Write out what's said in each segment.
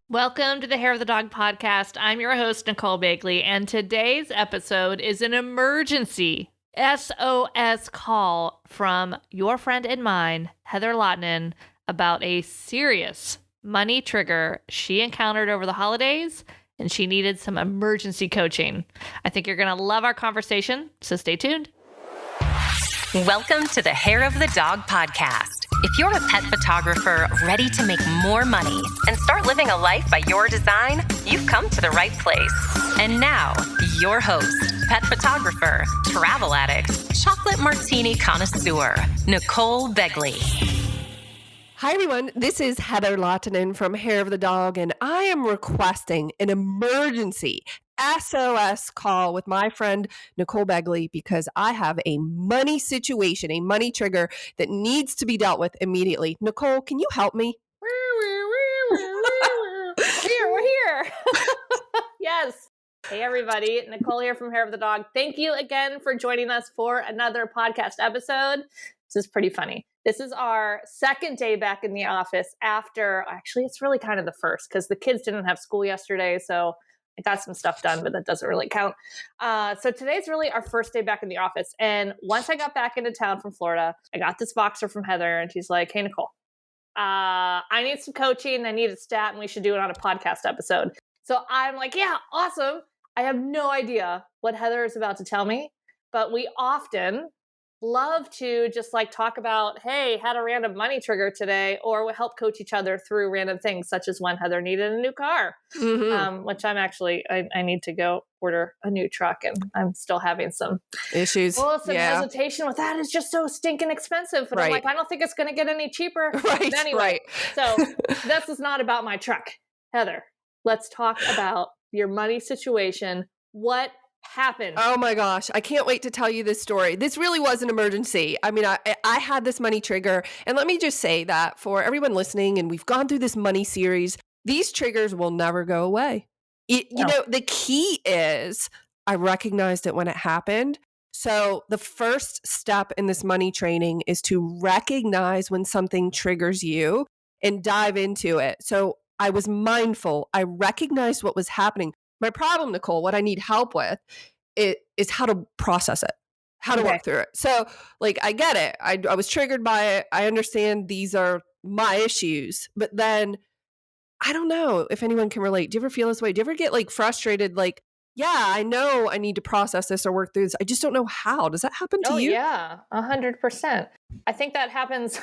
Welcome to the Hair of the Dog podcast. I'm your host, Nicole Begley, and today's episode is an emergency SOS call from your friend and mine, Heather Lahtinen, about a serious money trigger she encountered over the holidays, and she needed some emergency coaching. I think you're going to love our conversation, so stay tuned. Welcome to the Hair of the Dog podcast. If you're a pet photographer ready to make more money and start living a life by your design, you've come to the right place. And now, your host, pet photographer, travel addict, chocolate martini connoisseur, Nicole Begley. Hi, everyone. This is Heather Lahtinen from Hair of the Dog, and I am requesting an emergency SOS call with my friend Nicole Begley because I have a money situation, a money trigger that needs to be dealt with immediately. Nicole, can you help me? We're here. Yes. Hey, everybody. Nicole here from Hair of the Dog. Thank you again for joining us for another podcast episode. This is pretty funny. This is our second day back in the office after, actually, it's really kind of the first because the kids didn't have school yesterday, so I got some stuff done, but that doesn't really count. So today's really our first day back in the office. And once I got back into town from Florida, I got this boxer from Heather, and she's like, hey, Nicole, I need some coaching. I need a stat, and we should do it on a podcast episode. So I'm like, yeah, awesome. I have no idea what Heather is about to tell me, but we often love to just like talk about, hey, had a random money trigger today, or we'll help coach each other through random things, such as when Heather needed a new car, which I'm actually, I need to go order a new truck, and I'm still having some issues. Well, some hesitation with that. It's just so stinking expensive. But I'm like, I don't think it's going to get any cheaper. Right. Anyway, so this is not about my truck. Heather, let's talk about your money situation. What happened? Oh my gosh. I can't wait to tell you this story. This really was an emergency. I mean, I had this money trigger. And let me just say that for everyone listening, and we've gone through this money series, these triggers will never go away. You know, the key is I recognized it when it happened. So the first step in this money training is to recognize when something triggers you and dive into it. So I was mindful. I recognized what was happening. My problem, Nicole, what I need help with is how to process it, how to work through it. So like, I get it. I was triggered by it. I understand these are my issues, but then I don't know if anyone can relate. Do you ever feel this way? Do you ever get like frustrated? Like, yeah, I know I need to process this or work through this. I just don't know how. Does that happen to you? Yeah, 100%. I think that happens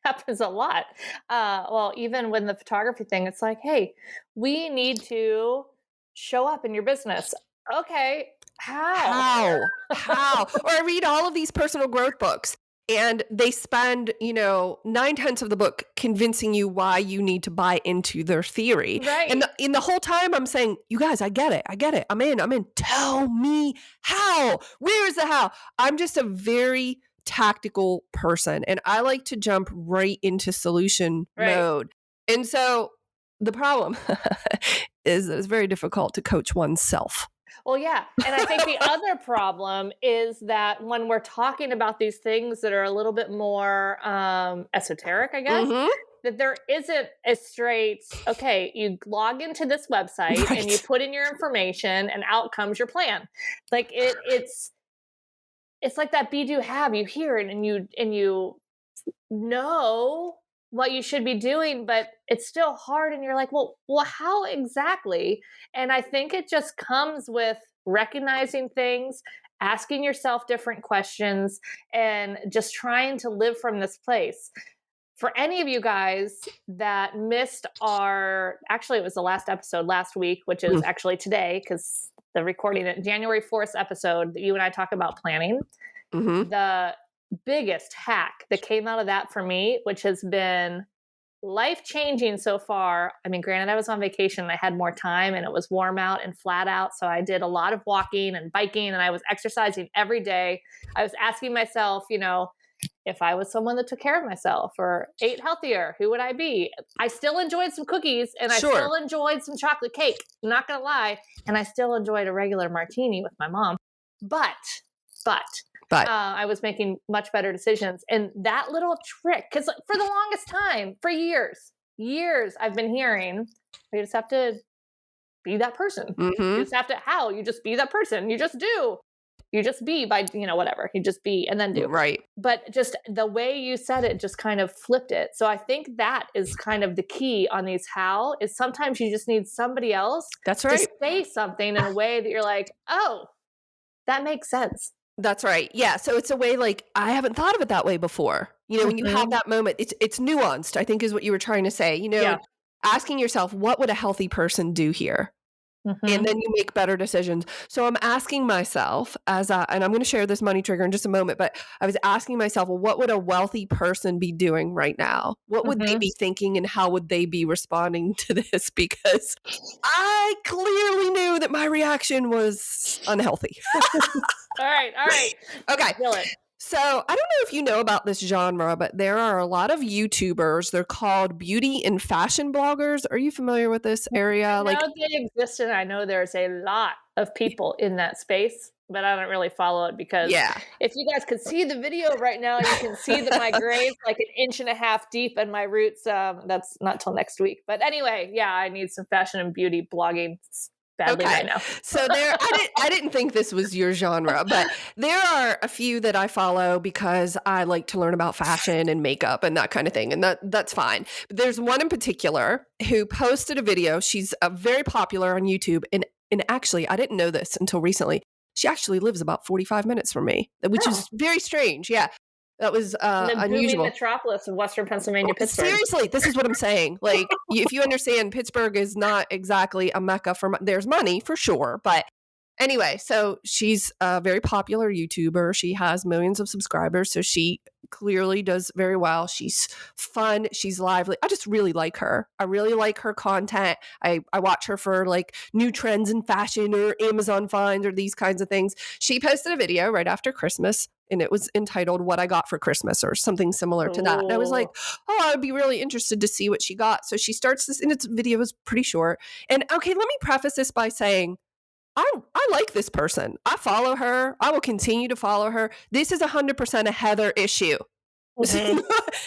happens a lot. Well, even when the photography thing, it's like, hey, we need to show up in your business. Okay, how? Or I read all of these personal growth books, and they spend, 9/10 of the book convincing you why you need to buy into their theory. Right. And in the whole time I'm saying, you guys, I get it. I'm in. Tell me how. Where is the how? I'm just a very tactical person, and I like to jump right into solution mode. And so the problem is that it's very difficult to coach oneself. Well, yeah. And I think the other problem is that when we're talking about these things that are a little bit more esoteric, I guess, that there isn't a straight, okay, you log into this website and you put in your information and out comes your plan. Like it's like that be do have, you hear it and you know what you should be doing, but it's still hard. And you're like, well, how exactly? And I think it just comes with recognizing things, asking yourself different questions, and just trying to live from this place. For any of you guys that missed actually it was the last episode last week, which is actually today, because the recording it, January 4th episode that you and I talk about planning, the biggest hack that came out of that for me, which has been life-changing so far. I mean, granted, I was on vacation and I had more time and it was warm out and flat out. So I did a lot of walking and biking and I was exercising every day. I was asking myself, if I was someone that took care of myself or ate healthier, who would I be? I still enjoyed some cookies and I still enjoyed some chocolate cake. I'm not going to lie. And I still enjoyed a regular martini with my mom. But I was making much better decisions. And that little trick, because for the longest time, for years, years I've been hearing, you just have to be that person. You just have to, you just be that person. You just do. You just be by, whatever. You just be and then do. Right. But just the way you said it just kind of flipped it. So I think that is kind of the key on these how is sometimes you just need somebody else That's right. to say something in a way that you're like, oh, that makes sense. That's right. Yeah. So it's a way like I haven't thought of it that way before. When you have that moment, it's nuanced, I think is what you were trying to say. Asking yourself, what would a healthy person do here? And then you make better decisions. So I'm asking myself and I'm going to share this money trigger in just a moment, but I was asking myself, well, what would a wealthy person be doing right now? What would they be thinking and how would they be responding to this? Because I clearly knew that my reaction was unhealthy. All right. Okay. Feel it. So I don't know if you know about this genre, but there are a lot of YouTubers. They're called beauty and fashion bloggers. Are you familiar with this area? I know they exist, and I know there's a lot of people in that space, but I don't really follow it because if you guys could see the video right now, you can see that my grave's like 1.5 inches deep and my roots, that's not till next week. But anyway, I need some fashion and beauty blogging badly right now. So I didn't think this was your genre, but there are a few that I follow because I like to learn about fashion and makeup and that kind of thing. And that's fine. But there's one in particular who posted a video. She's very popular on YouTube. And actually, I didn't know this until recently. She actually lives about 45 minutes from me, which is very strange. Yeah. That was the unusual. metropolis of Western Pennsylvania, Pittsburgh. Seriously, this is what I'm saying. Like, if you understand, Pittsburgh is not exactly a mecca for there's money for sure, but anyway, so she's a very popular YouTuber. She has millions of subscribers, so she clearly does very well. She's fun. She's lively. I just really like her. I really like her content. I watch her for like new trends in fashion or Amazon finds or these kinds of things. She posted a video right after Christmas, and it was entitled "What I Got for Christmas" or something similar to that. And I was like, I would be really interested to see what she got. So she starts this, and its video is pretty short. And okay, let me preface this by saying, I like this person. I follow her. I will continue to follow her. This is 100% a Heather issue.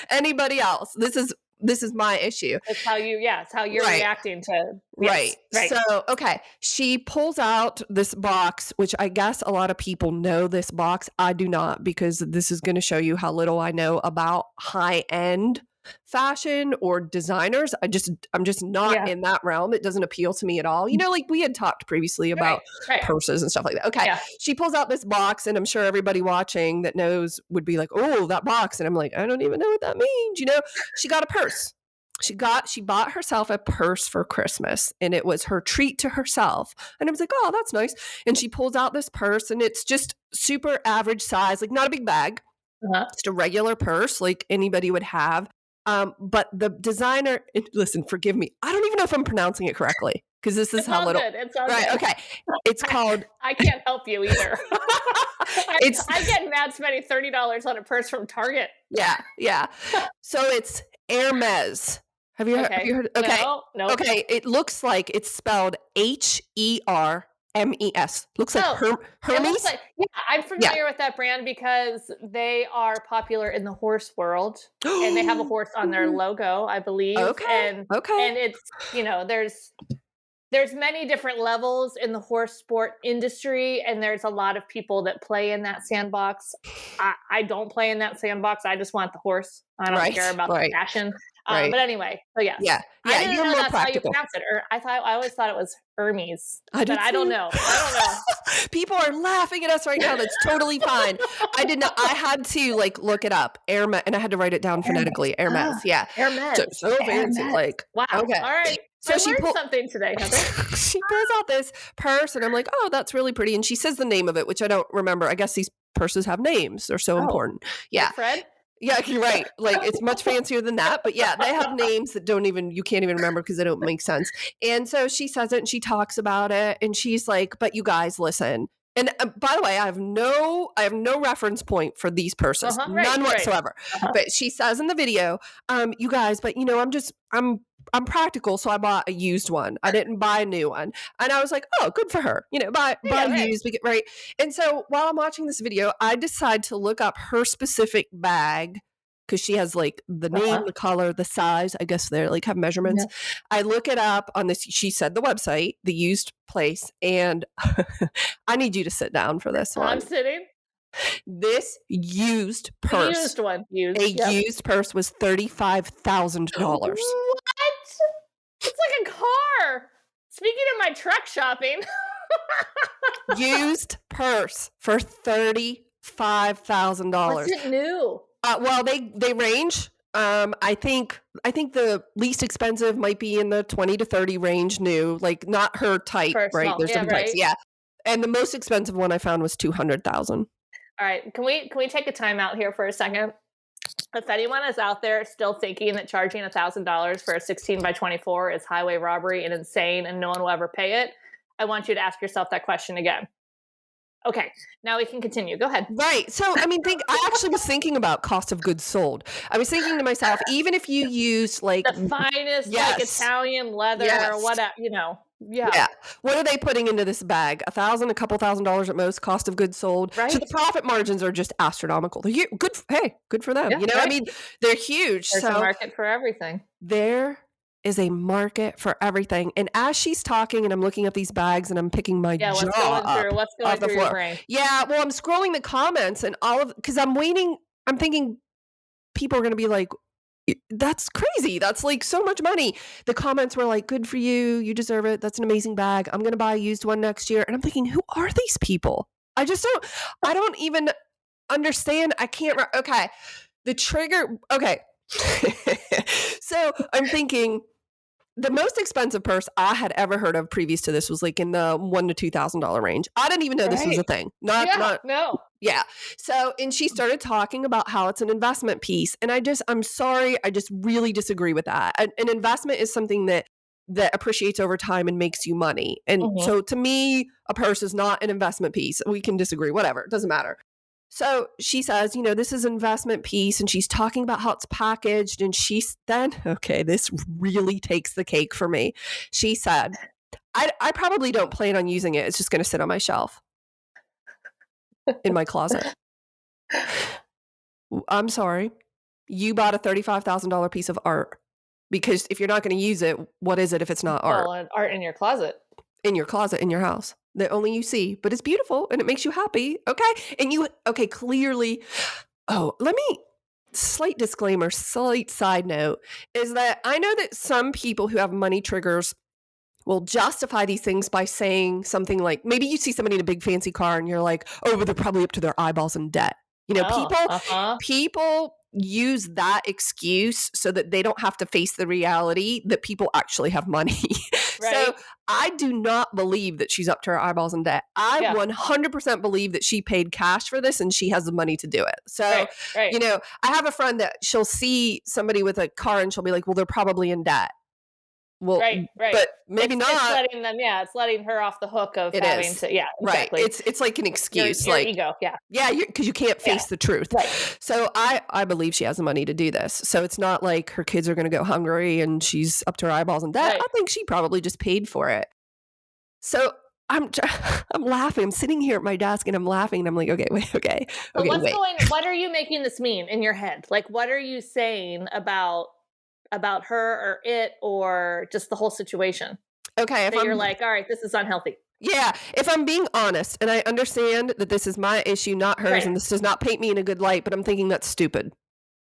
Anybody else? This is my issue. It's how you're reacting to. Right. So, okay. She pulls out this box, which I guess a lot of people know this box. I do not, because this is going to show you how little I know about high-end fashion or designers. I'm just not in that realm. It doesn't appeal to me at all. Like we had talked previously about purses and stuff like that. Okay. Yeah. She pulls out this box, and I'm sure everybody watching that knows would be like, oh, that box. And I'm like, I don't even know what that means. She got a purse. She bought herself a purse for Christmas, and it was her treat to herself. And I was like, oh, that's nice. And she pulls out this purse, and it's just super average size, like not a big bag, just a regular purse like anybody would have. But the designer, listen, forgive me, I don't even know if I'm pronouncing it correctly, because this is how little. It's all good. Okay. It's called. I can't help you either. I get mad spending $30 on a purse from Target. Yeah. So it's Hermès. Have you heard? Okay. No. Okay. It looks like it's spelled Hermes. Looks like Hermes. I'm familiar with that brand because they are popular in the horse world, and they have a horse on their logo, I believe. Okay. And it's there's many different levels in the horse sport industry, and there's a lot of people that play in that sandbox. I don't play in that sandbox. I just want the horse. I don't care about the fashion. But anyway, so yes. Yeah. I didn't you're know more that's practical. how you pronounce it. Or I always thought it was Hermes. But I don't know. People are laughing at us right now. That's totally fine. I did not. I had to look it up. Hermès, and I had to write it down phonetically. Hermès. Yeah. Hermès. So fancy. Wow. Okay. All right. So she learned something today, Heather. She pulls out this purse, and I'm like, oh, that's really pretty. And she says the name of it, which I don't remember. I guess these purses have names. They're so important. Yeah. Like Fred? Yeah, you're right. It's much fancier than that. But yeah, they have names that you can't even remember because they don't make sense. And so she says it, and she talks about it, and she's like, but you guys listen. And by the way, I have no reference point for these purses, none whatsoever. But she says in the video, you guys, but I'm practical, so I bought a used one. I didn't buy a new one. And I was like, oh, good for her. Buy used, we get right. And so while I'm watching this video, I decide to look up her specific bag because she has like the name, the color, the size. I guess they're like have measurements. I look it up on this. She said the website, the used place, and I need you to sit down for this one. I'm sitting. This used purse, Used one. Used. Used purse was $35,000. What? It's like a car. Speaking of my truck shopping. Used purse for $35,000. Was it new? Well, they range. I think the least expensive might be in the 20 to 30 range new, like not her type, Personal. right? There's different types. Yeah. And the most expensive one I found was $200,000. All right. Can we take a time out here for a second? If anyone is out there still thinking that charging $1,000 for a 16 by 24 is highway robbery and insane and no one will ever pay it, I want you to ask yourself that question again. Okay, now we can continue. Go ahead. Right. So, I mean, I actually was thinking about cost of goods sold. I was thinking to myself, even if you use like the finest, like Italian leather or whatever, Yeah. What are they putting into this bag? $1,000, a couple $1,000s at most, cost of goods sold. Right. So the profit margins are just astronomical. They're good. Good for them. Yeah, I mean, they're huge. There's a market for everything. There is a market for everything. And as she's talking and I'm looking up these bags and I'm picking my jaw what's going through your brain? Yeah, well, I'm scrolling the comments and because I'm waiting. I'm thinking people are going to be like, that's crazy. That's like so much money. The comments were like, good for you. You deserve it. That's an amazing bag. I'm going to buy a used one next year. And I'm thinking, who are these people? I don't even understand. I can't. Okay. The trigger. Okay. So I'm thinking the most expensive purse I had ever heard of previous to this was like in the $1,000 to $2,000 range. I didn't even know this was a thing. No. Yeah. So, and she started talking about how it's an investment piece. And I'm sorry. I just really disagree with that. An investment is something that appreciates over time and makes you money. And so to me, a purse is not an investment piece. We can disagree, whatever. It doesn't matter. So she says, this is an investment piece, and she's talking about how it's packaged. And this really takes the cake for me. She said, I probably don't plan on using it. It's just going to sit on my shelf in my closet. I'm sorry. You bought a $35,000 piece of art, because if you're not going to use it, what is it if it's not art? Well, art in your closet. In your closet, in your house, that only you see, but it's beautiful and it makes you happy. Okay. And clearly, slight disclaimer, slight side note is that I know that some people who have money triggers will justify these things by saying something like, maybe you see somebody in a big fancy car and you're like, oh, but they're probably up to their eyeballs in debt. People use that excuse so that they don't have to face the reality that people actually have money. Right. So I do not believe that she's up to her eyeballs in debt. I 100% believe that she paid cash for this and she has the money to do it. So, I have a friend that she'll see somebody with a car and she'll be like, well, they're probably in debt. Well, but maybe not. It's letting her off the hook of having to, exactly. Right. It's like an excuse. Your ego, Yeah, because you can't face the truth. Right. So I believe she has the money to do this. So it's not like her kids are going to go hungry and she's up to her eyeballs in debt. Right. I think she probably just paid for it. So I'm laughing. I'm sitting here at my desk and I'm laughing and I'm like, okay. What are you making this mean in your head? Like, what are you saying about her or it or just the whole situation? Okay. If you're like, all right, this is unhealthy. Yeah. If I'm being honest, and I understand that this is my issue, not hers, and this does not paint me in a good light, but I'm thinking that's stupid.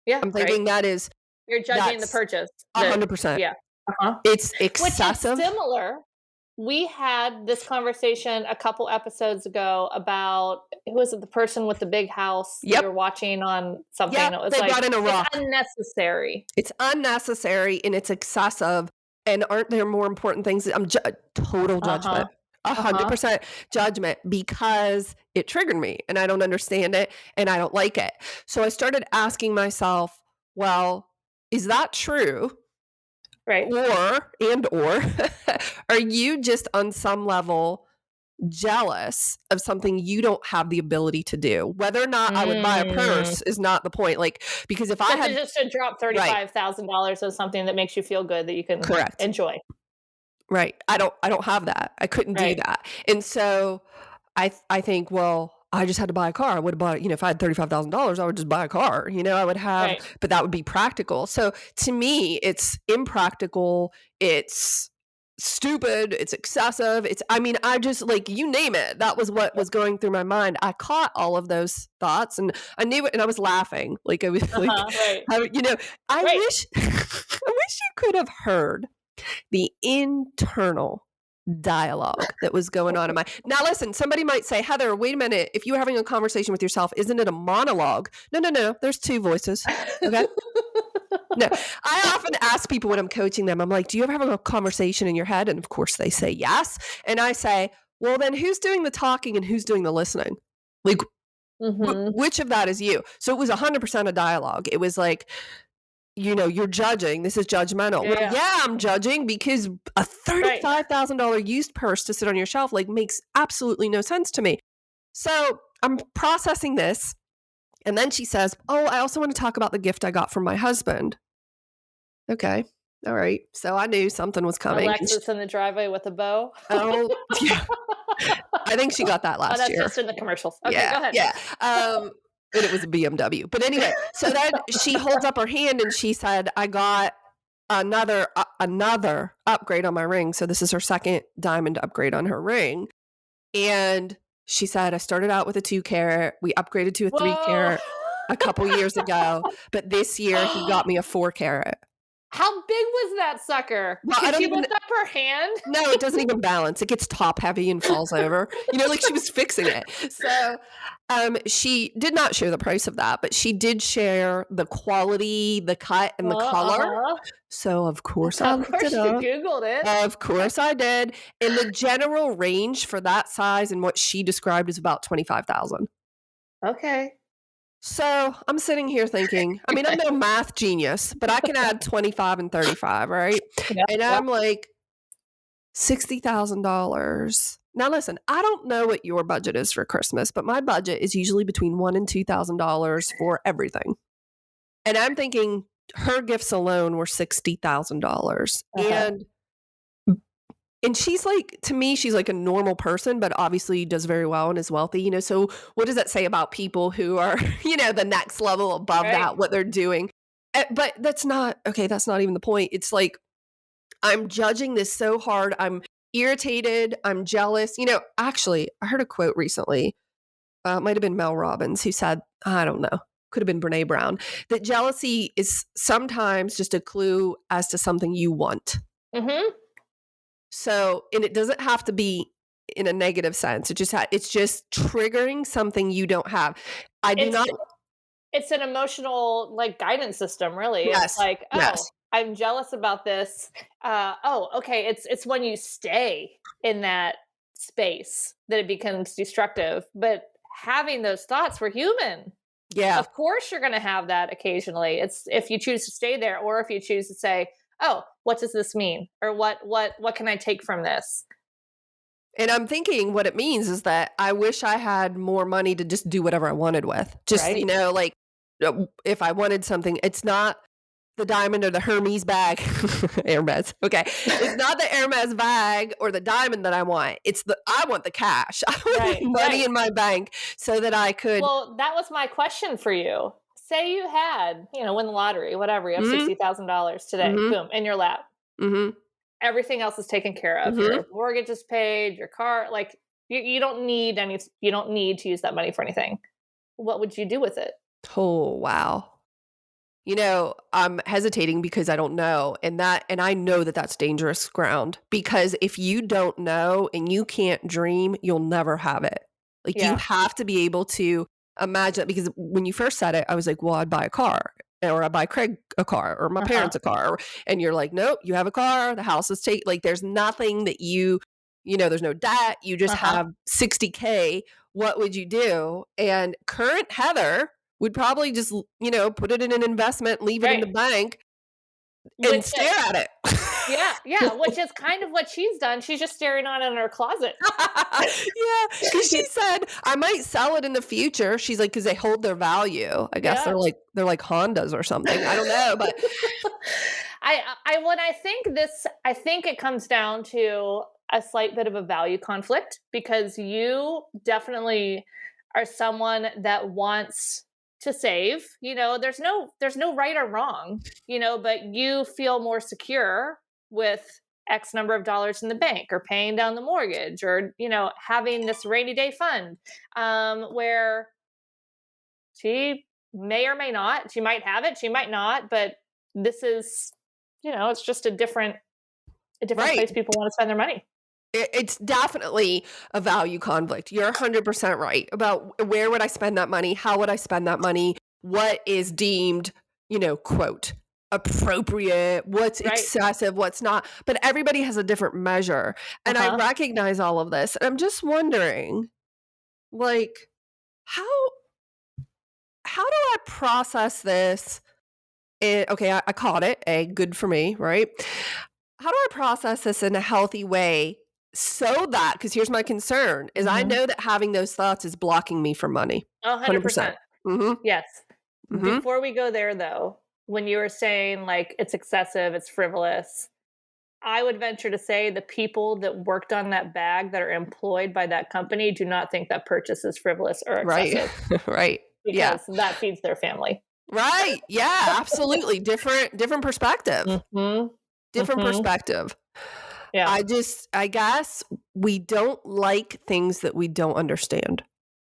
Yeah. I'm thinking that is. You're judging the purchase. 100%. Yeah. It's excessive. Which is similar. We had this conversation a couple episodes ago about, who was it, the person with the big house you were watching on something. It was they brought in a rock. It's unnecessary. It's unnecessary and it's excessive. And aren't there more important things? I'm total judgment. 100% judgment, because it triggered me and I don't understand it and I don't like it. So I started asking myself, well, is that true? Right. Or are you just on some level jealous of something you don't have the ability to do? Whether or not I would buy a purse is not the point. Like, because if I had just to drop $35,000 on something that makes you feel good that you can enjoy. Right. I don't have that. I couldn't do that. And so I think, well, I just had to buy a car. I would have bought, if I had $35,000, I would just buy a car. I would have, but that would be practical. So to me, it's impractical. It's stupid. It's excessive. I just you name it. That was what was going through my mind. I caught all of those thoughts and I knew it and I was laughing. I was I wish, I wish you could have heard the internal dialogue that was going on in my. Now listen, somebody might say, Heather, wait a minute, if you were having a conversation with yourself, isn't it a monologue? No, there's two voices. Okay. No, I often ask people when I'm coaching them, I'm like, do you ever have a conversation in your head? And of course they say yes. And I say, well, then who's doing the talking and who's doing the listening? Which of that is you? So it was 100% a dialogue. It was like, you're judging. This is judgmental. Yeah. Well, yeah, I'm judging because a $35,000 used purse to sit on your shelf makes absolutely no sense to me. So I'm processing this. And then she says, oh, I also want to talk about the gift I got from my husband. Okay. All right. So I knew something was coming. Alexis in the driveway with a bow. Oh, yeah. I think she got that last year. That's just in the commercials. Okay, go ahead. Yeah. And it was a BMW. But anyway, so then she holds up her hand and she said, I got another upgrade on my ring. So this is her second diamond upgrade on her ring. And she said, I started out with a 2 carat. We upgraded to a 3 carat a couple years ago. But this year he got me a 4 carat. How big was that sucker? Well, Did she lift up her hand? No, it doesn't even balance. It gets top heavy and falls over. She was fixing it. So she did not share the price of that, but she did share the quality, the cut, and the color. So of course I looked it up. You Googled it. Of course I did. And the general range for that size and what she described is about $25,000. Okay. So I'm sitting here thinking, I'm no math genius, but I can add 25 and 35, right? Yep, and I'm like, $60,000. Now listen, I don't know what your budget is for Christmas, but my budget is usually between $1,000 and $2,000 for everything. And I'm thinking her gifts alone were $60,000. And she's to me, she's a normal person, but obviously does very well and is wealthy, So what does that say about people who are, the next level above that, what they're doing? But that's not even the point. It's I'm judging this so hard. I'm irritated. I'm jealous. Actually, I heard a quote recently. It might have been Mel Robbins who said, I don't know, could have been Brene Brown, that jealousy is sometimes just a clue as to something you want. Mm-hmm. So, and it doesn't have to be in a negative sense. It's just triggering something you don't have. It's an emotional guidance system, really. Yes. It's I'm jealous about this. Okay. It's when you stay in that space that it becomes destructive. But having those thoughts, we're human. Yeah. Of course you're going to have that occasionally. It's if you choose to stay there or if you choose to say, oh, what does this mean? Or what can I take from this? And I'm thinking what it means is that I wish I had more money to just do whatever I wanted with. Just, if I wanted something, it's not the diamond or the Hermès bag. Hermès. Okay. It's not the Hermès bag or the diamond that I want. I want the cash. I want money in my bank so that I could. Well, that was my question for you. Say you had, win the lottery, whatever, you have $60,000 today, boom, in your lap. Mm-hmm. Everything else is taken care of. Mm-hmm. Your mortgage is paid, your car, you don't need to use that money for anything. What would you do with it? Oh, wow. I'm hesitating because I don't know. And I know that that's dangerous ground because if you don't know and you can't dream, you'll never have it. You have to be able to imagine it, because when you first said it, I was like, well, I'd buy a car, or I'd buy Craig a car, or my parents a car. And you're like, nope, you have a car. The house is there's nothing that there's no debt. You just have $60K. What would you do? And current Heather would probably just, put it in an investment, leave it in the bank and stare at it. Yeah, which is kind of what she's done. She's just staring on it in her closet. Yeah, she said, I might sell it in the future. She's like, because they hold their value. I guess they're like Hondas or something. I don't know, but I think it comes down to a slight bit of a value conflict because you definitely are someone that wants to save. There's no right or wrong, but you feel more secure with X number of dollars in the bank, or paying down the mortgage, or having this rainy day fund, where she may or may not. She might have it, she might not, but this is, it's just a different Right. place people want to spend their money. It's definitely a value conflict. You're 100% right about where would I spend that money? How would I spend that money? What is deemed, quote, appropriate? What's Right. excessive? What's not? But everybody has a different measure. And I recognize all of this. And I'm just wondering, like, how do I process this? Okay, I caught it. Good for me, right? How do I process this in a healthy way so that, because here's my concern, is I know that having those thoughts is blocking me from money. 100%. Yes. Mhm. Before we go there, though, when you were saying like it's excessive, it's frivolous, I would venture to say the people that worked on that bag that are employed by that company do not think that purchase is frivolous or excessive. Right. Right. Because that feeds their family. Right. Yeah, absolutely. Different perspective. Different perspective. Yeah. I guess we don't like things that we don't understand.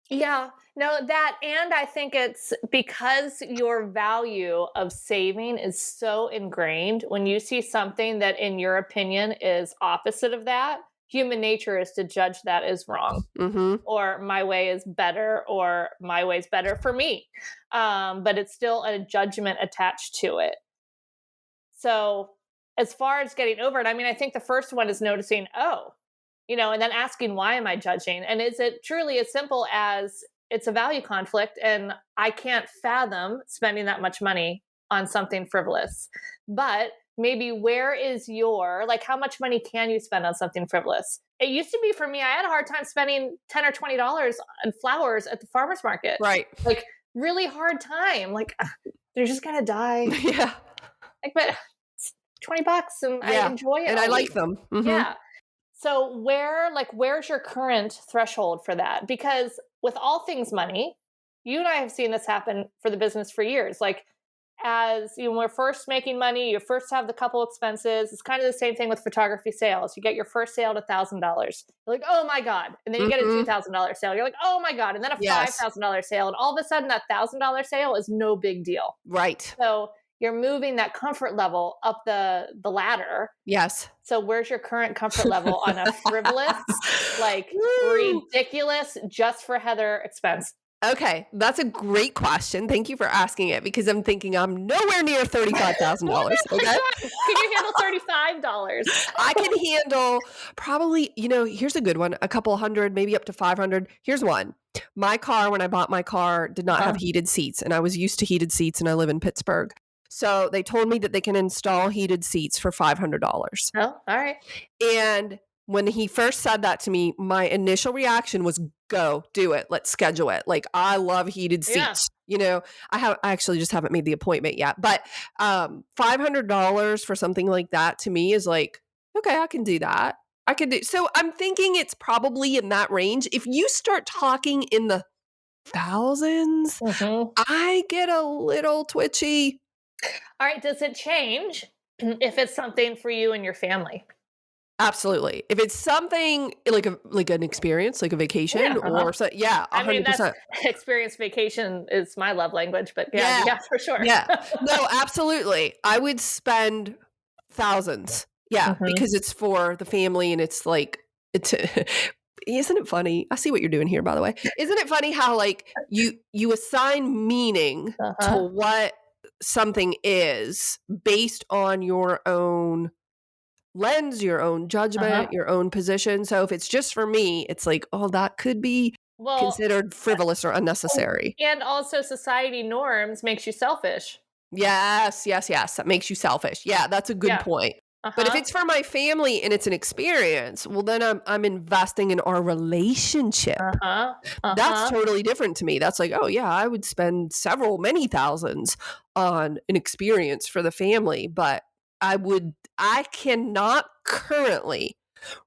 Yeah. No, that, and I think it's because your value of saving is so ingrained. When you see something that, in your opinion, is opposite of that, human nature is to judge that as wrong, or my way is better, or my way's better for me. But it's still a judgment attached to it. So as far as getting over it, I mean, I think the first one is noticing, and then asking, why am I judging? And is it truly as simple as it's a value conflict and I can't fathom spending that much money on something frivolous? But maybe where is how much money can you spend on something frivolous? It used to be, for me, I had a hard time spending $10 or $20 on flowers at the farmer's market. Right. Like, really hard time. Like, they're just going to die. Yeah. Like, but it's $20 and I enjoy it. And I like them. Yeah. So where's your current threshold for that? Because with all things money, you and I have seen this happen for the business for years. Like, as when we're first making money, you first have the couple expenses. It's kind of the same thing with photography sales. You get your first sale at $1,000. You're like, oh my God. And then you get a $2,000 sale. You're like, oh my God. And then a $5,000 sale. And all of a sudden that $1,000 sale is no big deal. Right. So you're moving that comfort level up the ladder. Yes. So where's your current comfort level on a frivolous, ridiculous, just for Heather expense? Okay, that's a great question. Thank you for asking it, because I'm thinking I'm nowhere near $35,000. Okay, can you handle $35? I can handle probably. Here's a good one: a couple hundred, maybe up to 500. Here's one: my car, when I bought my car, did not have heated seats, and I was used to heated seats, and I live in Pittsburgh. So they told me that they can install heated seats for $500. Oh, all right. And when he first said that to me, my initial reaction was, go, do it. Let's schedule it. Like, I love heated seats. I actually just haven't made the appointment yet. But $500 for something like that to me is like, okay, I can do that. So I'm thinking it's probably in that range. If you start talking in the thousands, I get a little twitchy. All right. Does it change if it's something for you and your family? Absolutely. If it's something like an experience, like a vacation, or so, 100%. I mean, that's experience. Vacation is my love language, but yeah, for sure. Yeah. No, absolutely. I would spend thousands. Yeah, because it's for the family, and it's like isn't it funny? I see what you're doing here, by the way. Isn't it funny how you assign meaning to what something is based on your own lens, your own judgment, your own position. So if it's just for me, it's like, oh, that could be considered frivolous or unnecessary. And also society norms makes you selfish. Yes. That makes you selfish. Yeah, that's a good point. But if it's for my family and it's an experience, well, then I'm investing in our relationship. That's totally different to me. That's like, oh yeah, I would spend many thousands on an experience for the family, but I cannot currently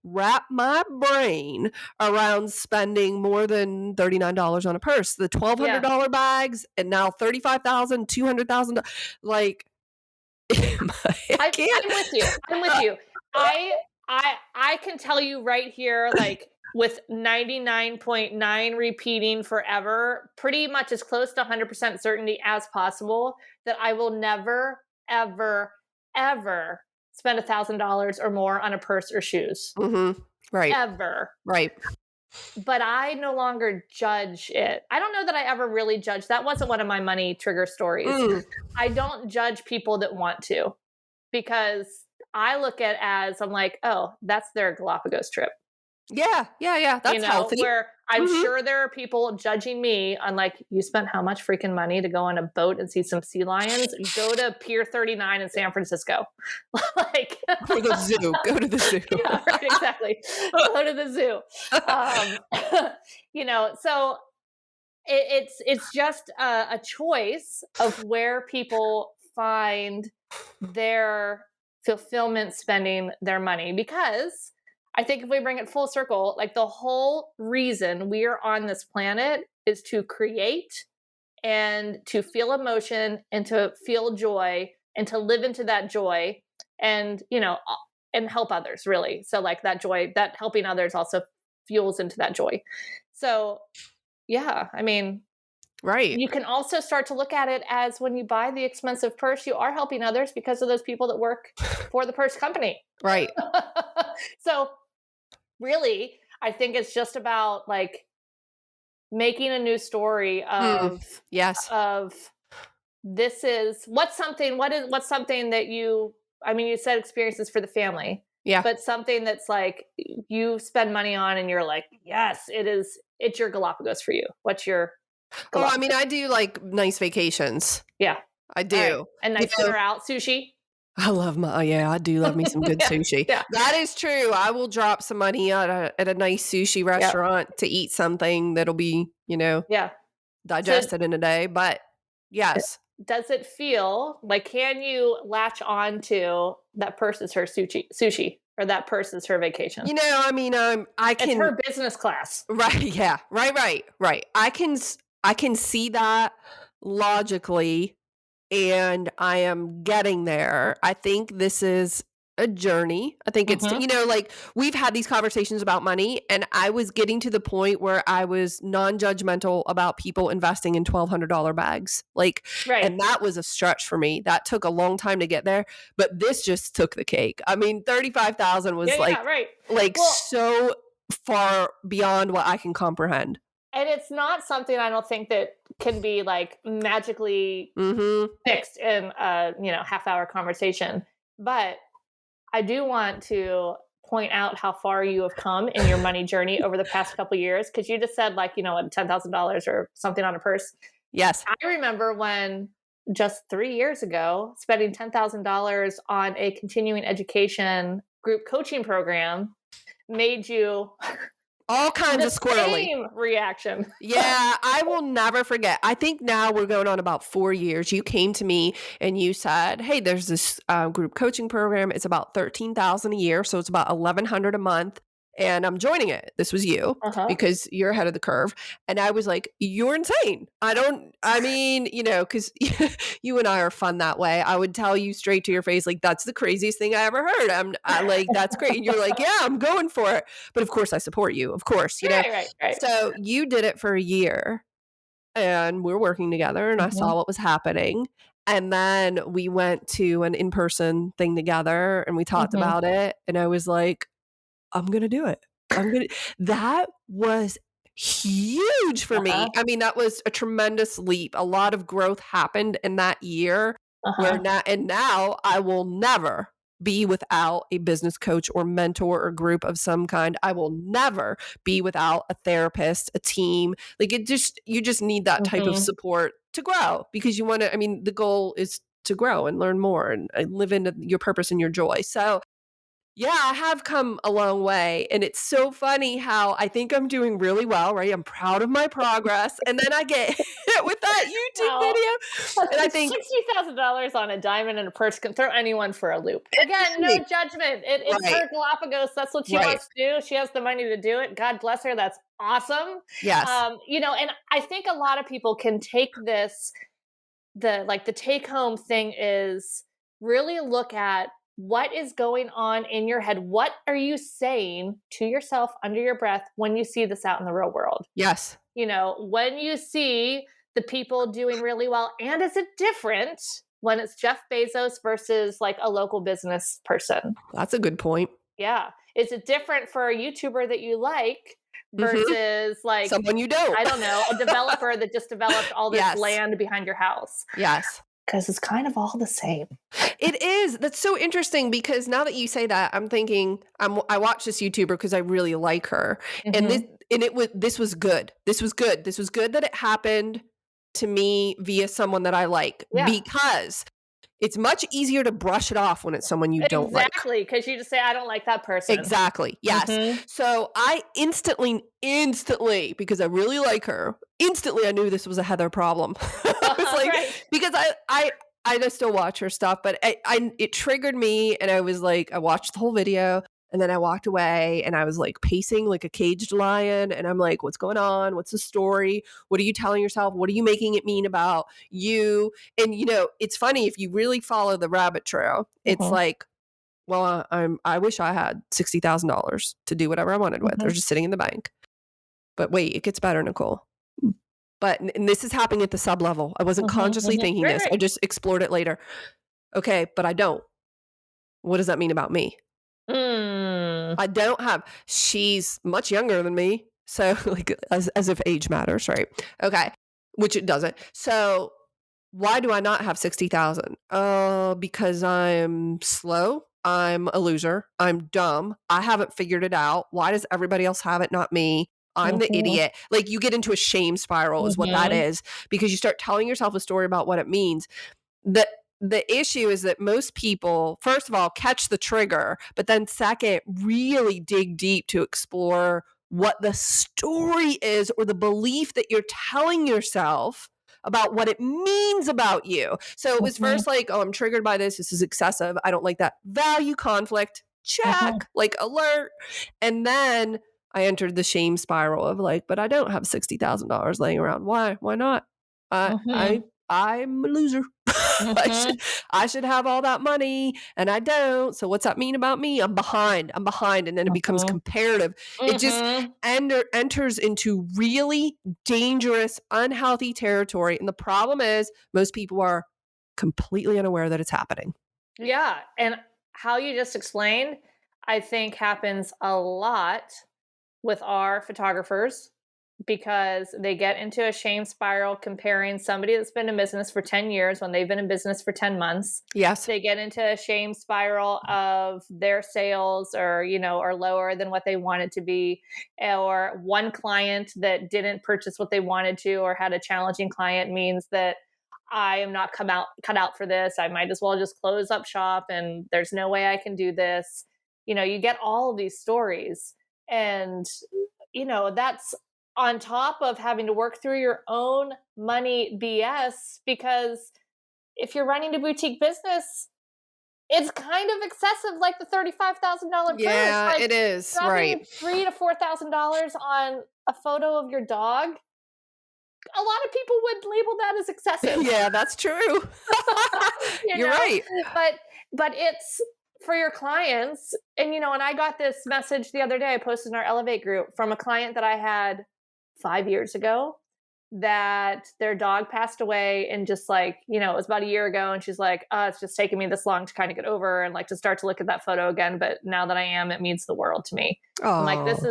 wrap my brain around spending more than $39 on a purse. The $1,200 bags and now $35,000, $200,000. Like, I'm with you. I'm with you. I can tell you right here, like with 99.9 repeating forever, pretty much as close to 100% certainty as possible, that I will never, ever, ever spend $1,000 or more on a purse or shoes. Mm-hmm. Right. Ever. Right. But I no longer judge it. I don't know that I ever really judged. That wasn't one of my money trigger stories. I don't judge people that want to, because I look at it as, I'm like, oh, that's their Galapagos trip. Yeah. That's healthy. Where I'm sure there are people judging me on like, you spent how much freaking money to go on a boat and see some sea lions? Go to Pier 39 in San Francisco. Like, or the zoo. Go to the zoo. Yeah, right, exactly. Go to the zoo. So it's just a choice of where people find their fulfillment spending their money. Because I think if we bring it full circle, like the whole reason we are on this planet is to create and to feel emotion and to feel joy and to live into that joy and, and help others, really. So like that joy, that helping others also fuels into that joy. So yeah, I mean, right. You can also start to look at it as when you buy the expensive purse, you are helping others because of those people that work for the purse company. Right. So really, I think it's just about like making a new story of this is what's something that you said experiences for the family. Yeah. But something that's like you spend money on and you're like, yes, it's your Galapagos for you. What's your Galapagos? Well, I do like nice vacations. Yeah. I do. Right. And nice dinner out, sushi. I do love me some good sushi. Yeah. That is true. I will drop some money at a nice sushi restaurant to eat something that'll be, digested in a day. But yes. Does it feel like, can you latch on to that purse is her sushi or that purse is her vacation? I can. It's her business class. Right. Yeah. Right. I can see that logically. And I am getting there. I think this is a journey. I think it's, like we've had these conversations about money, and I was getting to the point where I was non-judgmental about people investing in $1,200 bags. Like, right. And that was a stretch for me. That took a long time to get there, but this just took the cake. I mean, 35,000 was so far beyond what I can comprehend. And it's not something I don't think that can be like magically fixed in a half-hour conversation. But I do want to point out how far you have come in your money journey over the past couple of years, because you just said like $10,000 or something on a purse. Yes, I remember when just 3 years ago, spending $10,000 on a continuing education group coaching program made you. All kinds of squirrely reaction. Yeah, I will never forget. I think now we're going on about 4 years. You came to me and you said, "Hey, there's this group coaching program. It's about $13,000 a year, so it's about $1,100 a month, and I'm joining it." This was you because you're ahead of the curve, and I was like, "You're insane." Because you and I are fun that way. I would tell you straight to your face, like, "That's the craziest thing I ever heard." I like, "That's great." And you're like, "Yeah, I'm going for it." But of course, I support you. Of course, Right. So you did it for a year, and we're working together, and I saw what was happening. And then we went to an in-person thing together, and we talked about it, and I was like, I'm going to do it. That was huge for me. I mean, that was a tremendous leap. A lot of growth happened in that year now I will never be without a business coach or mentor or group of some kind. I will never be without a therapist, a team. Like you just need that type of support to grow, because the goal is to grow and learn more and live into your purpose and your joy. So Yeah, I have come a long way. And it's so funny how I think I'm doing really well, right? I'm proud of my progress. And then I get hit with that YouTube Well, video. And I think, $60,000 on a diamond and a purse can throw anyone for a loop. Again, no judgment. It's right, her Galapagos. That's what she right. wants to do. She has the money to do it. God bless her. That's awesome. Yes. And I think a lot of people can take this, the take home thing is really look at what is going on in your head. What are you saying to yourself under your breath when you see this out in the real world? Yes. When you see the people doing really well, and is it different when it's Jeff Bezos versus like a local business person? That's a good point. Yeah. Is it different for a YouTuber that you like versus like someone you don't? I don't know, a developer that just developed all this Yes. land behind your house? Yes. Because it's kind of all the same. It is. That's so interesting because now that you say that, I'm thinking I watched this YouTuber because I really like her, and this was good. This was good. This was good that it happened to me via someone that I like because it's much easier to brush it off when it's someone you don't like. Exactly, because you just say, I don't like that person. Exactly. Yes. So I instantly, because I really like her, instantly I knew this was a Heather problem. I was like, Right. because I just still watch her stuff, but it triggered me, and I was like, I watched the whole video, and then I walked away, and I was like pacing like a caged lion, and I'm like, what's going on? What's the story? What are you telling yourself? What are you making it mean about you? And it's funny if you really follow the rabbit trail. It's like, well, I wish I had $60,000 to do whatever I wanted with. They're just sitting in the bank. But wait, it gets better, Nicole. But and this is happening at the sub level. I wasn't consciously thinking this. Right. I just explored it later. Okay, but I don't. What does that mean about me? I don't have. She's much younger than me, so like as if age matters, right? Okay, which it doesn't. So why do I not have 60,000? Because I'm slow. I'm a loser. I'm dumb. I haven't figured it out. Why does everybody else have it, not me? I'm the idiot. Like you get into a shame spiral is what that is, because you start telling yourself a story about what it means. The issue is that most people, first of all, catch the trigger, but then second, really dig deep to explore what the story is or the belief that you're telling yourself about what it means about you. So it was first like, oh, I'm triggered by this. This is excessive. I don't like that. Value conflict. Check. Like alert. And then I entered the shame spiral of like, but I don't have $60,000 laying around. Why? Why not? I'm a loser. I should have all that money, and I don't. So what's that mean about me? I'm behind. And then it becomes comparative. It just enters into really dangerous, unhealthy territory. And the problem is most people are completely unaware that it's happening. Yeah. And how you just explained, I think happens a lot with our photographers, because they get into a shame spiral comparing somebody that's been in business for 10 years when they've been in business for 10 months. Yes. They get into a shame spiral of their sales are lower than what they wanted to be, or one client that didn't purchase what they wanted to or had a challenging client means that I am not cut out for this. I might as well just close up shop, and there's no way I can do this. You get all of these stories, and that's on top of having to work through your own money BS, because if you're running a boutique business, it's kind of excessive, like the $35,000 purse. Yeah, like it is. dropping Right. $3,000 to $4,000 on a photo of your dog. A lot of people would label that as excessive. Yeah, that's true. You're right. But it's for your clients. And, and I got this message the other day, I posted in our Elevate group, from a client that I had 5 years ago, that their dog passed away, and just like, it was about a year ago. And she's like, it's just taken me this long to kind of get over and like to start to look at that photo again. But now that I am, it means the world to me. I'm like, this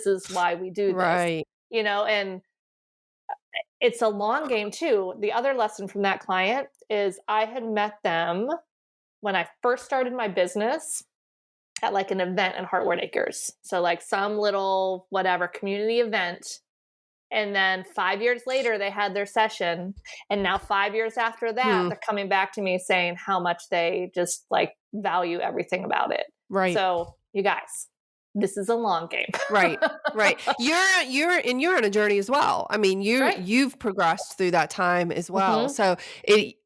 is why we do this. Right. And it's a long game too. The other lesson from that client is I had met them when I first started my business at like an event in Heartwood Acres. So like some little whatever community event. And then 5 years later, they had their session. And now 5 years after that, they're coming back to me saying how much they just like value everything about it. Right. So you guys, this is a long game. Right. You're on a journey as well. I mean, you've progressed through that time as well. Mhm. So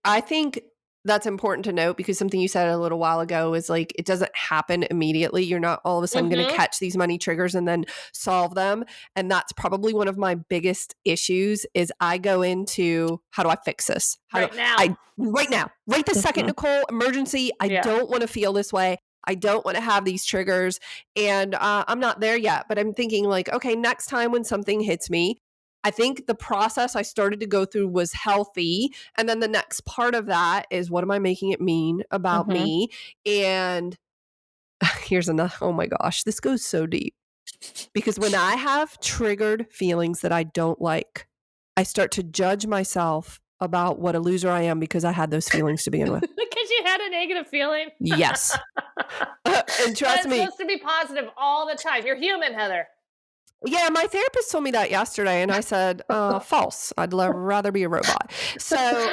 I think that's important to note, because something you said a little while ago is like, it doesn't happen immediately. You're not all of a sudden going to catch these money triggers and then solve them. And that's probably one of my biggest issues is I go into, how do I fix this? Right now. Right this second, Nicole, emergency. I don't want to feel this way. I don't want to have these triggers. And I'm not there yet, but I'm thinking like, okay, next time when something hits me, I think the process I started to go through was healthy. And then the next part of that is, what am I making it mean about me? And here's another, oh my gosh, this goes so deep. Because when I have triggered feelings that I don't like, I start to judge myself about what a loser I am because I had those feelings to begin with. Because you had a negative feeling? Yes. And trust me. It's supposed to be positive all the time. You're human, Heather. Yeah, my therapist told me that yesterday, and I said, false. I'd rather be a robot. So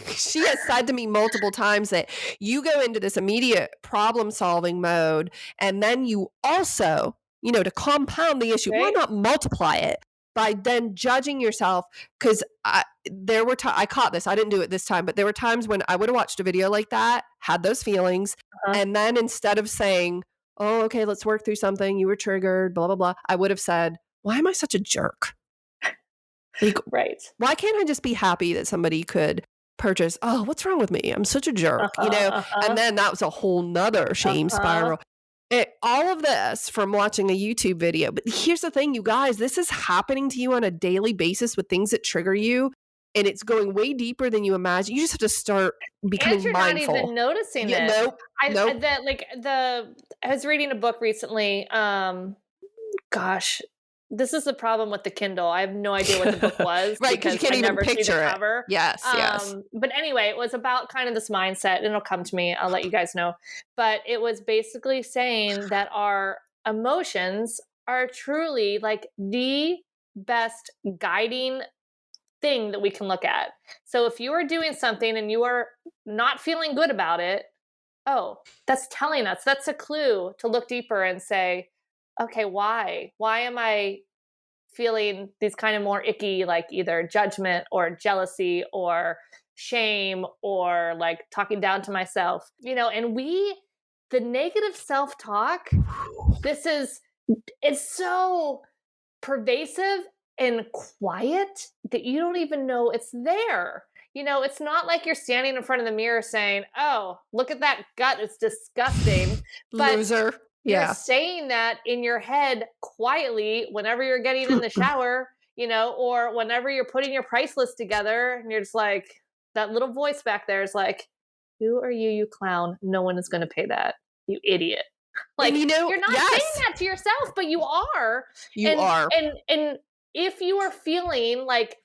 she has said to me multiple times that you go into this immediate problem-solving mode, and then you also, to compound the issue, why not multiply it by then judging yourself? Because there were I caught this. I didn't do it this time, but there were times when I would have watched a video like that, had those feelings, and then instead of saying, oh, okay, let's work through something, you were triggered, blah, blah, blah, I would have said, why am I such a jerk? Like, why can't I just be happy that somebody could purchase? Oh, what's wrong with me? I'm such a jerk, And then that was a whole nother shame spiral. All of this from watching a YouTube video. But here's the thing, you guys, this is happening to you on a daily basis with things that trigger you. And it's going way deeper than you imagine. You just have to start becoming mindful. Not even noticing it. Nope. I was reading a book recently. Gosh, this is the problem with the Kindle. I have no idea what the book was. Right, because you can't even picture it. Cover. Yes. But anyway, it was about kind of this mindset, and it'll come to me. I'll let you guys know. But it was basically saying that our emotions are truly like the best guiding thing that we can look at. So if you are doing something and you are not feeling good about it, that's telling us, that's a clue to look deeper and say, okay, why am I feeling these kind of more icky, like either judgment or jealousy or shame or like talking down to myself, and the negative self-talk, it's so pervasive and quiet that you don't even know it's there. It's not like you're standing in front of the mirror saying, oh, look at that gut, it's disgusting. But loser. You're saying that in your head quietly whenever you're getting in the shower, or whenever you're putting your price list together, and you're just like, that little voice back there is like, who are you clown? No one is going to pay that, you idiot. Like, you're not saying that to yourself, but you are. You are. And if you are feeling like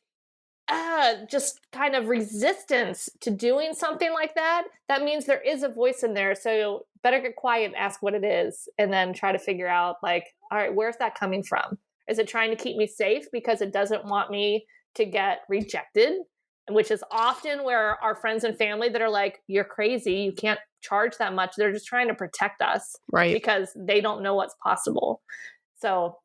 just kind of resistance to doing something like that, that means there is a voice in there. So better get quiet and ask what it is, and then try to figure out like, all right, where's that coming from? Is it trying to keep me safe because it doesn't want me to get rejected? Which is often where our friends and family that are like, you're crazy, you can't charge that much. They're just trying to protect us, right? Because they don't know what's possible. So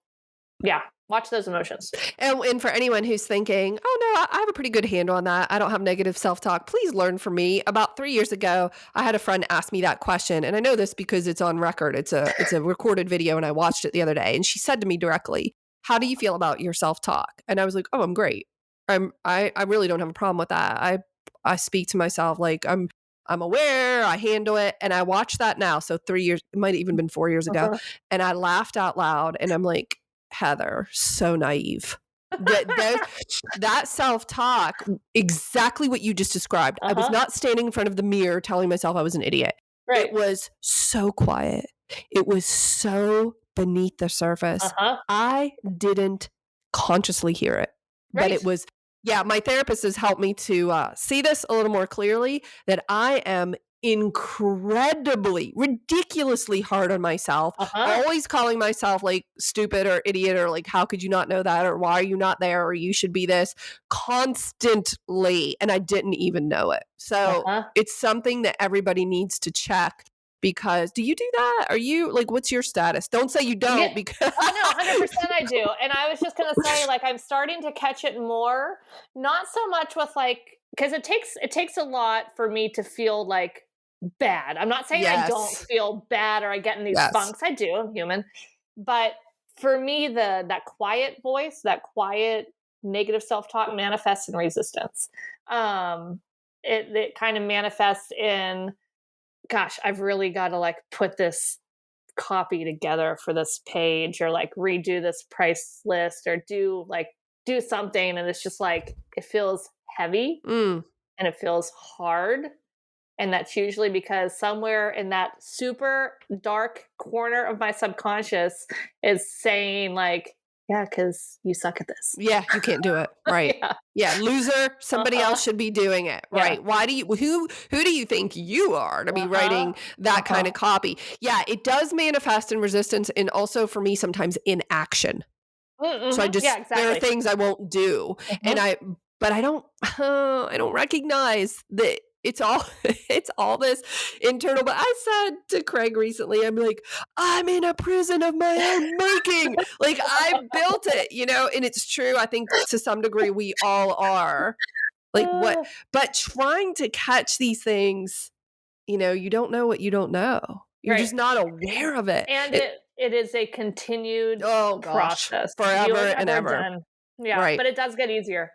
yeah, watch those emotions. And for anyone who's thinking, oh no, I have a pretty good handle on that, I don't have negative self-talk, please learn from me. About 3 years ago, I had a friend ask me that question. And I know this because it's on record. It's a recorded video, and I watched it the other day. And she said to me directly, how do you feel about your self-talk? And I was like, oh, I'm great. I really don't have a problem with that. I speak to myself like I'm aware, I handle it. And I watched that now. So 3 years, it might have even been 4 years ago. And I laughed out loud, and I'm like, Heather, so naive. That self-talk, exactly what you just described. I was not standing in front of the mirror telling myself I was an idiot. Right. It was so quiet. It was so beneath the surface. I didn't consciously hear it. Right. But it was, my therapist has helped me to see this a little more clearly, that I am incredibly, ridiculously hard on myself, always calling myself like stupid or idiot, or like, how could you not know that, or why are you not there, or you should be this, constantly. And I didn't even know it. So it's something that everybody needs to check. because do you do that? Are you like, what's your status? Don't say you don't because oh no, 100% I do. And I was just going to say, like, I'm starting to catch it more, not so much with like, because it takes a lot for me to feel like bad. I'm not saying I don't feel bad or I get in these funks. I do, I'm human. But for me, that quiet voice, that quiet negative self-talk manifests in resistance. It kind of manifests in, gosh, I've really got to like put this copy together for this page, or like redo this price list, or do something. And it's just like, it feels heavy and it feels hard. And that's usually because somewhere in that super dark corner of my subconscious is saying like, yeah, because you suck at this. Yeah, you can't do it. Right. Yeah, loser. Somebody else should be doing it. Right. Why do you, who do you think you are to be writing that kind of copy? Yeah, it does manifest in resistance, and also for me sometimes in action. So I just, there are things I won't do. And I don't recognize that it's all this internal. But I said to Craig recently, I'm like, I'm in a prison of my own making. Like, I built it, and it's true. I think to some degree we all are. Like, but trying to catch these things, you don't know what you don't know. You're just not aware of it. And it is a continued process. Forever and ever. Done. Yeah, right. But it does get easier.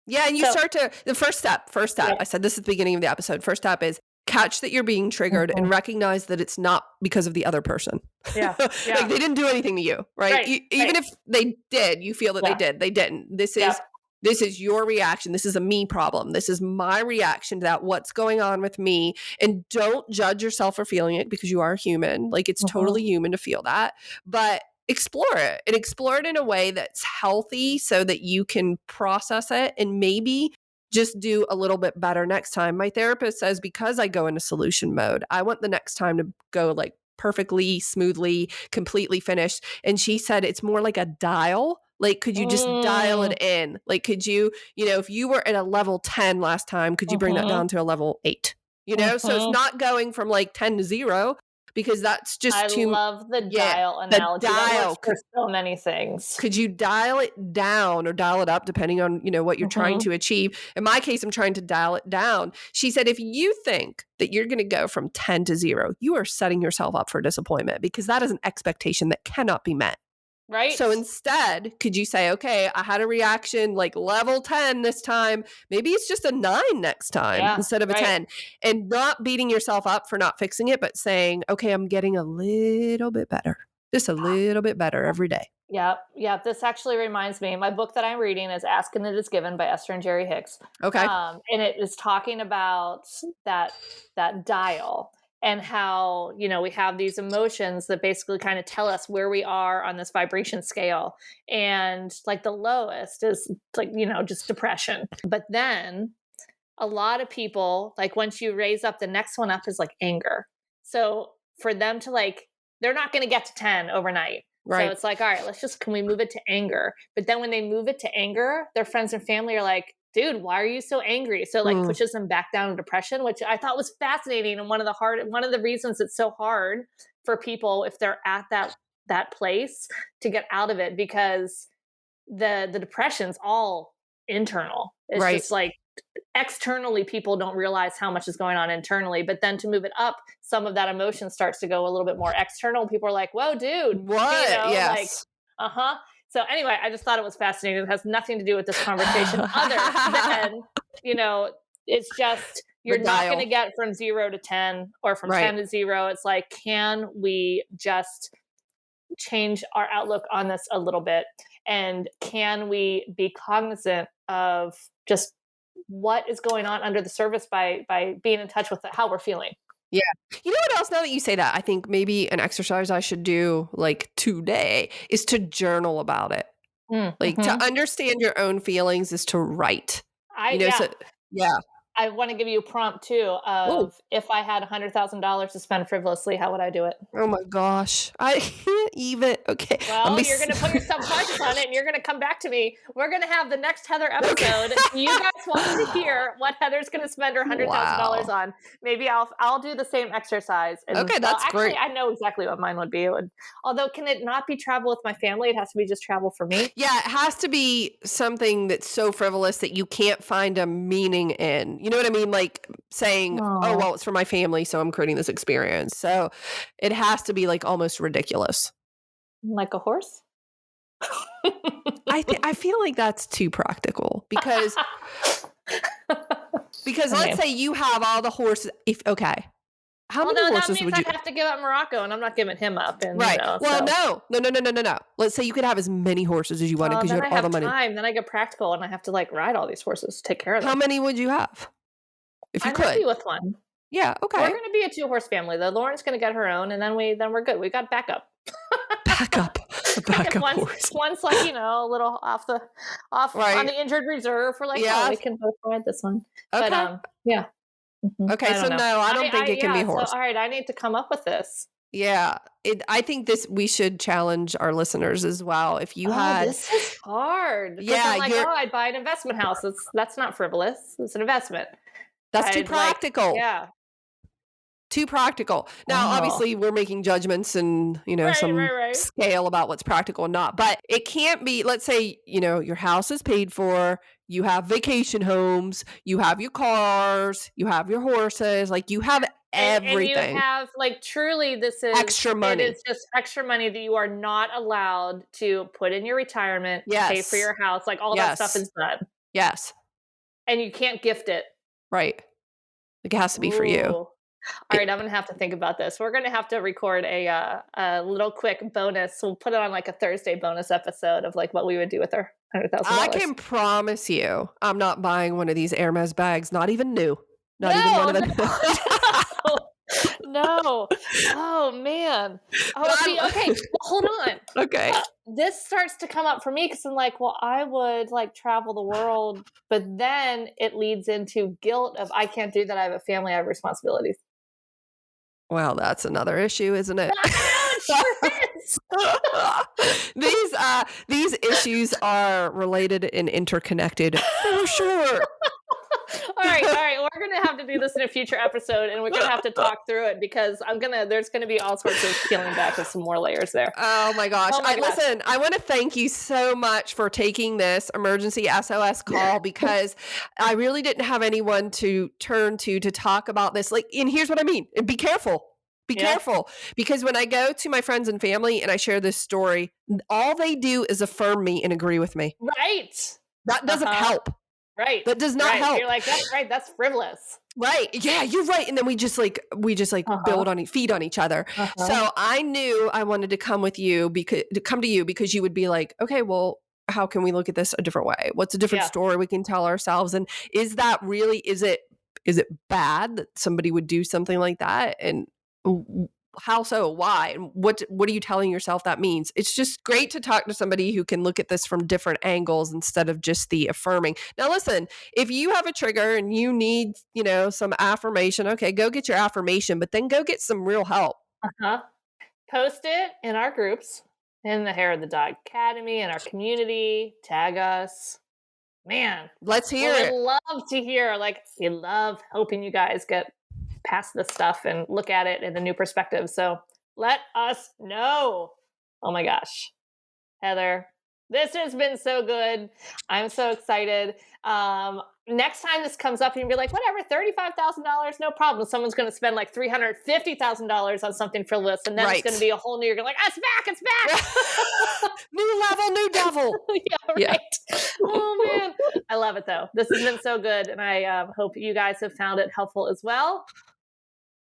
Yeah, and you start to, the first step, I said this at the beginning of the episode, first step is catch that you're being triggered and recognize that it's not because of the other person. Yeah. Like, they didn't do anything to you, right? Even if they did, you feel that they did. They didn't. This is your reaction. This is a me problem. This is my reaction to that. What's going on with me? And don't judge yourself for feeling it, because you are human. Like, it's totally human to feel that. But explore it in a way that's healthy so that you can process it and maybe just do a little bit better next time. My therapist says, because I go into solution mode, I want the next time to go like perfectly, smoothly, completely finished. And she said it's more like a dial. Like, could you just dial it in? Like, could you, if you were at a level 10 last time, could you bring that down to a level 8? So it's not going from like 10 to 0. Because that's just I love the dial analogy. That works for so many things. Could you dial it down or dial it up, depending on, what you're trying to achieve? In my case, I'm trying to dial it down. She said, if you think that you're going to go from 10 to 0, you are setting yourself up for disappointment, because that is an expectation that cannot be met. Right. So instead, could you say, okay, I had a reaction like level 10 this time. Maybe it's just a 9 next time instead of a 10. And not beating yourself up for not fixing it, but saying, okay, I'm getting a little bit better. Just a little bit better every day. Yeah. This actually reminds me, my book that I'm reading is Ask and It Is Given by Esther and Jerry Hicks. Okay. And it is talking about that dial. And how, we have these emotions that basically kind of tell us where we are on this vibration scale. And like the lowest is like, just depression. But then a lot of people, like once you raise up, the next one up is like anger. So for them to like, they're not going to get to 10 overnight. Right. So it's like, all right, can we move it to anger? But then when they move it to anger, their friends and family are like, dude, why are you so angry? So like pushes them back down to depression, which I thought was fascinating. And one of the reasons it's so hard for people, if they're at that place, to get out of it, because the depression's all internal. It's just like externally, people don't realize how much is going on internally, but then to move it up, some of that emotion starts to go a little bit more external. People are like, whoa, dude, what? Yes. Like, So anyway, I just thought it was fascinating. It has nothing to do with this conversation other than, it's just, you're not going to get from 0 to 10 or from 10 to 0. It's like, can we just change our outlook on this a little bit? And can we be cognizant of just what is going on under the surface by being in touch with how we're feeling? Yeah. You know what else, now that you say that, I think maybe an exercise I should do like today is to journal about it. To understand your own feelings is to write. Yeah. I want to give you a prompt too Oh, of if I had $100,000 to spend frivolously, how would I do it? oh my gosh. I can't even. Okay. Well, you're going to put your subconscious on it and you're going to come back to me. We're going to have the next Heather Okay. episode. You guys want to hear what Heather's going to spend her $100,000 Wow. on. Maybe I'll do the same exercise. And Okay, that's actually, great. I know exactly what mine would be. Although, can it not be travel with my family? It has to be just travel for me. Yeah, it has to be something that's so frivolous that you can't find a meaning in. You know what I mean? Like saying, oh, Oh, well, it's for my family, so I'm creating this experience. So it has to be like almost ridiculous. like a horse? I feel like that's too practical because Okay. let's say you have all the horses. How Well, many no, that horses means would you? I'd have to give up Morocco, and I'm not giving him up. And Right. Well, so. no. Let's say you could have as many horses as you wanted because you Then had I all the have money. time. Then I get practical, and I have to like ride all these horses, take care of them. How many would you have if you I'm could? happy with one. Yeah. We're Okay. going to be a 2-horse family, though. Lauren's going to get her own, and then we're good. We got backup. Backup. A backup horse. One's like a little off Right. on the injured reserve. We're like, Yeah. oh, we can both ride this one. Okay. But yeah. Okay. So know. no, I don't think it can be yeah, horse. So, all right, I need to come up with this. Yeah. I think we should challenge our listeners as well. If you had, This is hard. Yeah, I'm like, I'd buy an investment house. That's not frivolous. It's an investment. that's too I'd practical. Yeah. Too practical. Now, obviously, we're making judgments and, some Right. scale about what's practical and not. But it can't be, let's say, your house is paid for, you have vacation homes, you have your cars, you have your horses, like you have everything. And you have truly this is Extra money. It is just extra money that you are not allowed to put in your retirement, pay for Yes. your house, like all that stuff is done. Yes. And you can't gift it. Right. Like it has to be for you. Ooh. All right, I'm gonna have to think about this. We're gonna have to record a little quick bonus. We'll put it on like a Thursday bonus episode of like what we would do with our $100,000. I can promise you, I'm not buying one of these Hermès bags. Not even new. Not even one of them. No. Oh man. Oh, see, okay. Well, hold on. Okay. This starts to come up for me because I'm like, well, I would like travel the world, but then it leads into guilt of I can't do that. I have a family. I have responsibilities. Well, that's another issue, isn't it? It sure is. These issues are related and interconnected for sure. All right. We're gonna have to do this in a future episode, and we're gonna have to talk through it because there's gonna be all sorts of peeling back with some more layers there. Oh my gosh! Listen, I want to thank you so much for taking this emergency SOS call because I really didn't have anyone to turn to talk about this. Like, and here's what I mean: and be careful. Be careful, because when I go to my friends and family and I share this story, all they do is affirm me and agree with me. Right. That doesn't help. Right. That does not help. You're like, that's right. That's frivolous. Right. Yeah, you're right. And then we just feed on each other. So I knew I wanted to come to you because you would be like, okay, well, how can we look at this a different way? What's a different story we can tell ourselves? And is it bad that somebody would do something like that? And how so? Why? And what are you telling yourself that means? It's just great to talk to somebody who can look at this from different angles instead of just the affirming. Now, listen, if you have a trigger and you need, some affirmation, okay, go get your affirmation, but then go get some real help. Post it in our groups, in the Hair of the Dog Academy, in our community, tag us. Man, let's hear it. I'd love to hear, we love hoping you guys get past this stuff and look at it in a new perspective. So let us know. Oh my gosh. Heather, this has been so good. I'm so excited. Next time this comes up, you'll be like, whatever, $35,000, no problem. Someone's going to spend like $350,000 on something frivolous, and then it's going to be a whole new. You're going like, it's back. New level, new devil. Yeah, right. Oh man, I love it though. This has been so good, and I hope you guys have found it helpful as well.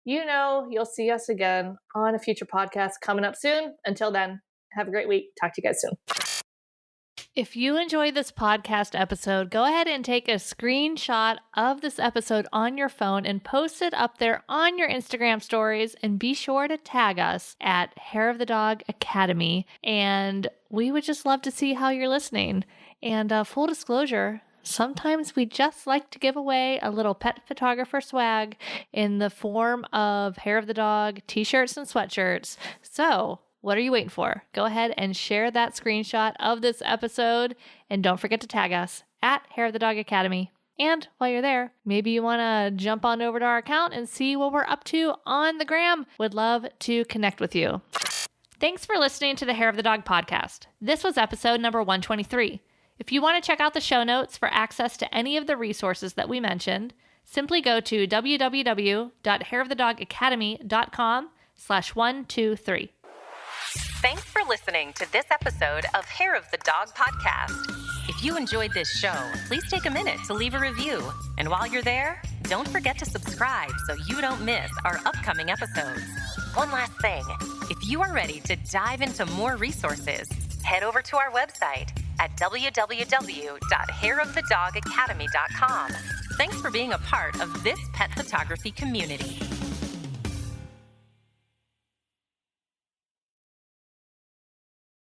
You'll see us again on a future podcast coming up soon. Until then, have a great week. Talk to you guys soon. If you enjoyed this podcast episode, go ahead and take a screenshot of this episode on your phone and post it up there on your Instagram stories, and be sure to tag us at Hair of the Dog Academy. And we would just love to see how you're listening. And full disclosure, sometimes we just like to give away a little pet photographer swag in the form of Hair of the Dog t-shirts and sweatshirts. So what are you waiting for? Go ahead and share that screenshot of this episode, and don't forget to tag us at Hair of the Dog Academy. And while you're there, maybe you want to jump on over to our account and see what we're up to on the gram. Would love to connect with you. Thanks for listening to the Hair of the Dog podcast. This was episode number 123. If you want to check out the show notes for access to any of the resources that we mentioned, simply go to www.hairofthedogacademy.com/123. Thanks for listening to this episode of Hair of the Dog podcast. If you enjoyed this show, please take a minute to leave a review. And while you're there, don't forget to subscribe so you don't miss our upcoming episodes. One last thing, if you are ready to dive into more resources, head over to our website at www.hairofthedogacademy.com. Thanks for being a part of this pet photography community.